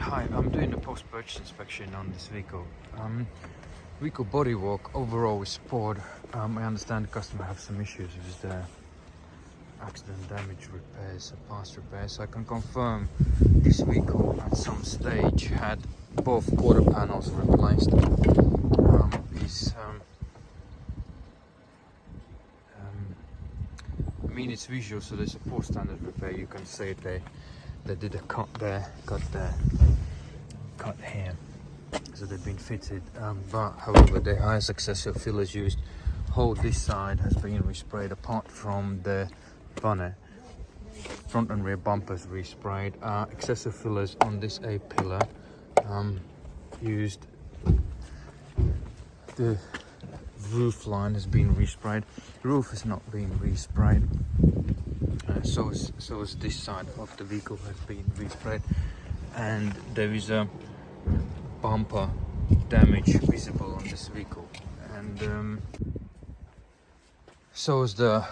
Hi, I'm doing a post-purchase inspection on this vehicle. Vehicle bodywork overall is poor. I understand the customer have some issues with the accident damage repairs, past repairs. So I can confirm this vehicle at some stage had both quarter panels replaced. I mean, it's visual, so there's a poor standard repair. You can say they did a cut there, cut here, so they've been fitted. But however, the high successor fillers used. Whole this side has been resprayed apart from the bonnet. Front and rear bumpers resprayed. Excessive fillers on this A pillar used. The roof line has been resprayed. The roof has not been resprayed. So is this side of the vehicle has been resprayed, and there is a bumper damage visible on this vehicle, and so is the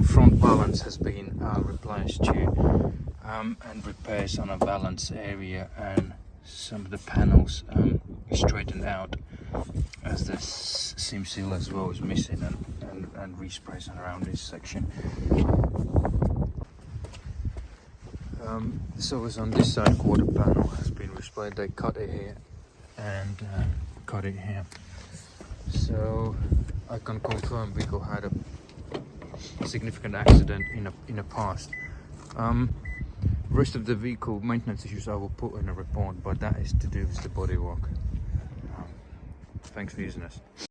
front balance has been replaced too, and repairs on a balance area, and some of the panels straightened out, as the seam seal as well is missing, and resprays around this section. So as on this side, quarter panel has been resprayed. They cut it here and cut it here. So I can confirm vehicle had a significant accident in a past. Rest of the vehicle maintenance issues I will put in a report, but that is to do with the bodywork. Thanks for using us.